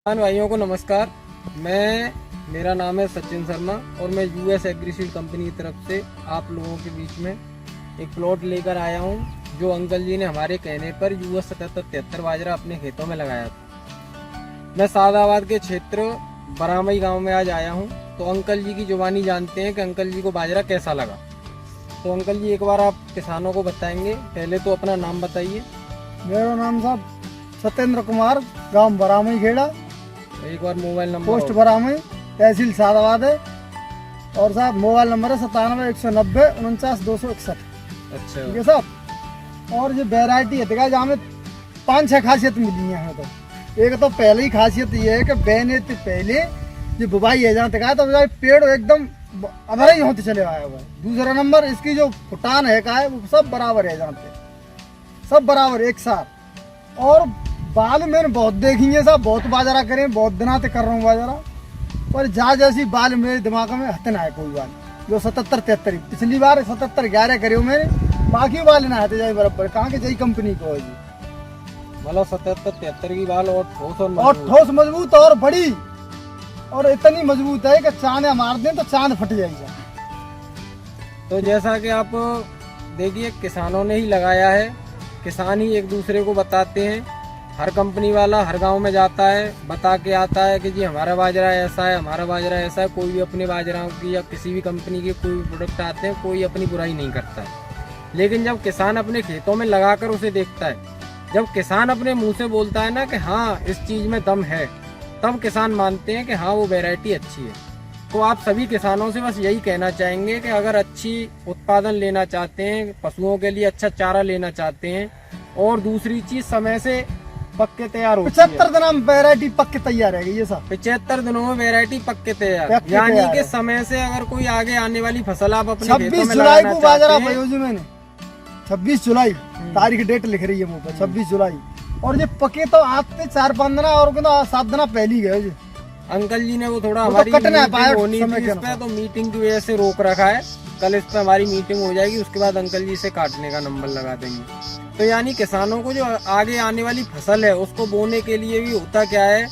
किसान भाइयों को नमस्कार। मेरा नाम है सचिन शर्मा और मैं यूएस एग्रीसीड कंपनी की तरफ से आप लोगों के बीच में एक प्लॉट लेकर आया हूं, जो अंकल जी ने हमारे कहने पर यूएस 7773 बाजरा अपने खेतों में लगाया था। मैं सादाबाद के क्षेत्र बरामई गांव में आज आया हूं, तो अंकल जी की जुबानी जानते हैं कि अंकल जी को बाजरा कैसा लगा। तो अंकल जी एक बार आप किसानों को बताएंगे, पहले तो अपना नाम बताइए। मेरा नाम साहब सत्येंद्र कुमार, गांव बरामई खेड़ा, एक बार मोबाइल नंबर। पोस्ट बरामई, तहसील सादाबाद है। और साहब मोबाइल नंबर है 97-190-49-261। अच्छा, ठीक है साहब। और ये वैरायटी है देखा, जहाँ में 5-6 खासियत मिली है हमें। तो एक तो पहली खासियत ये है कि बेने से पहले जो बुवाई है जहाँ देखा, तो पेड़ एकदम अधर ही होते चले आया हुआ है। दूसरा नंबर, इसकी जो फुटान है का है वो सब बराबर है, जहाँ पे सब बराबर एक साथ। और बाल मैंने बहुत देखी है साहब, बहुत बाजरा करें, बहुत दिना से कर रहा हूँ बाजरा, पर जा जैसी बाल मेरे दिमाग में हथ ना है कोई बाल। जो 77-73 पिछली बार 77-11 करे हो मैंने, बाकी बाल ना आते जाए बराबर। कहाँ के जई कंपनी को है जी, मतलब 77-73 की बाल और ठोस मजबूत और बड़ी, और इतनी मजबूत है कि चांद मार दें तो चांद फट जाएगा। तो जैसा कि आप देखिए, किसानों ने ही लगाया है, किसान ही एक दूसरे को बताते हैं। हर कंपनी वाला हर गांव में जाता है, बता के आता है कि जी हमारा बाजरा ऐसा है, हमारा बाजरा ऐसा है। कोई भी अपने बाजराओं की या किसी भी कंपनी के कोई भी प्रोडक्ट आते हैं, कोई अपनी बुराई नहीं करता है। लेकिन जब किसान अपने खेतों में लगाकर उसे देखता है, जब किसान अपने मुंह से बोलता है ना कि हाँ इस चीज में दम है, तब किसान मानते हैं कि हाँ वो वैरायटी अच्छी है। तो आप सभी किसानों से बस यही कहना चाहेंगे कि अगर अच्छी उत्पादन लेना चाहते हैं, पशुओं के लिए अच्छा चारा लेना चाहते हैं, और दूसरी चीज समय से पक्के तैयार होती है। 75 दिनों में वैरायटी पक्के तैयार है ये सब। 75 दिनों में वैरायटी पक्के तैयार, यानी कि समय से अगर कोई आगे आने वाली फसल आप अपने खेतों में 26 जुलाई को बाजरा हैं। बोई मैंने 26 जुलाई तारीख डेट लिख रही है मुँह पर, 26 जुलाई। और ये पके तो आते 4-5 दिन और 7 दिन पहले गए जी। अंकल जी ने वो थोड़ा वो तो हमारी कटना है, मीटिंग होनी समय थी के इस पे, अनुसार। तो मीटिंग की वजह से रोक रखा है। कल इस पे हमारी मीटिंग हो जाएगी, उसके बाद अंकल जी से काटने का नंबर लगा देंगे। तो यानी किसानों को जो आगे आने वाली फसल है उसको बोने के लिए भी होता क्या है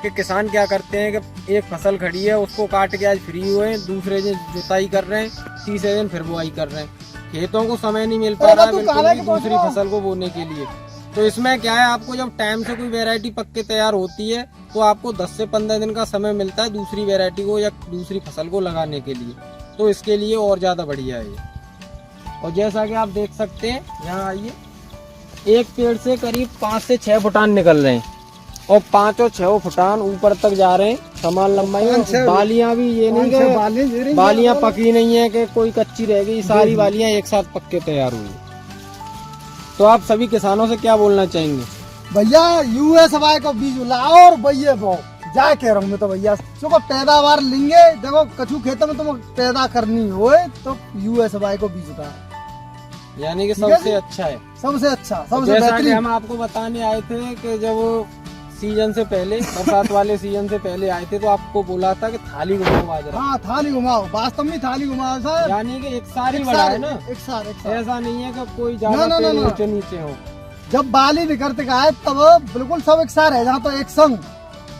कि किसान क्या करते हैं कि एक फसल खड़ी है उसको काट के आज फ्री हुए, दूसरे दिन जुताई कर रहे हैं, तीसरे दिन फिर बुआई कर रहे हैं। खेतों को समय नहीं मिल पा रहा है बिल्कुल भी दूसरी फसल को बोने के लिए। तो इसमें क्या है, आपको जब टाइम से कोई वैरायटी पक्के तैयार होती है तो आपको 10 से 15 दिन का समय मिलता है दूसरी वैरायटी को या दूसरी फसल को लगाने के लिए। तो इसके लिए और ज्यादा बढ़िया है ये। और जैसा कि आप देख सकते हैं, यहाँ आइए, एक पेड़ से करीब 5 से 6 फुटान निकल रहे हैं, और 5 और 6 फुटान ऊपर तक जा रहे हैं समान लंबाई में। बालियां भी ये नहीं कि बालियां पकी नहीं है कि कोई कच्ची रह गई, सारी बालियां एक साथ पक्के तैयार हुई। तो आप सभी किसानों से क्या बोलना चाहेंगे? भैया यूएसवाई को बीज लाओ और भैया बो जा कह रहा हूँ मैं तो भैया, चलो पैदावार लेंगे। देखो कछु खेतों में तुम पैदा करनी हो तो यूएसवाई को बीज का, यानी कि सबसे अच्छा है, सबसे अच्छा, सबसे जैसा कि बेहतरीन। हम आपको बताने आए थे कि जब सीजन से पहले, बरसात वाले सीजन से पहले आए थे, तो आपको बोला था कि थाली घुमाओ बाजरा। हाँ थाली घुमाओ, वास्तव में थाली घुमाओ सर। यानी कि एक सारी बड़ा है ना, एक सार ऐसा नहीं है कि कोई ज्यादा पेड़ ऊंचे नीचे हो। जब बाली निकलते का है तब बिल्कुल सब एक सार है, जहाँ तो एक संग।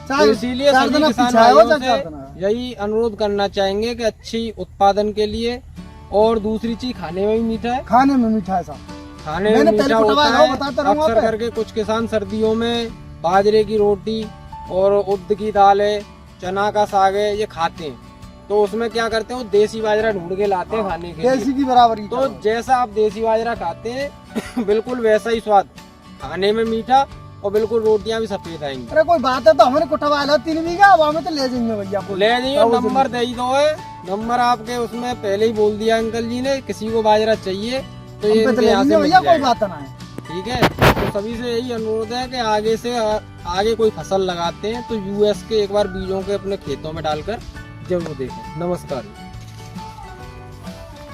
तो इसीलिए सभी किसान भाइयों से यही अनुरोध करना चाहेंगे कि अच्छी उत्पादन के लिए, और दूसरी चीज खाने में भी मीठा है, खाने में मीठा है साहब, खाने में मीठा होता है। अक्सर करके कुछ किसान सर्दियों में बाजरे की रोटी और उड़द की दाल है, चना का साग है, ये खाते हैं। तो उसमें क्या करते हैं, वो देसी बाजरा ढूंढ के लाते हैं खाने के लिए, देसी की बराबरी। तो जैसा आप देसी बाजरा खाते हैं बिल्कुल वैसा ही स्वाद, खाने में मीठा, और बिल्कुल रोटियां भी सफेद आएंगी। अरे कोई बात है तो हमारे कुटवा लो 3 बीघा, अब हमें तो ले जाएंगे भैया, ले जाइए, नंबर दे ही दो है, नंबर आपके उसमें पहले ही बोल दिया अंकल जी ने। किसी को बाजरा चाहिए तो ये यहाँ से भैया, कोई बात ना है। ठीक है। तो सभी से यही अनुरोध है कि आगे से आगे कोई फसल लगाते हैं तो यूएस के एक बार बीजों के अपने खेतों में डालकर जरूर देखें। नमस्कार।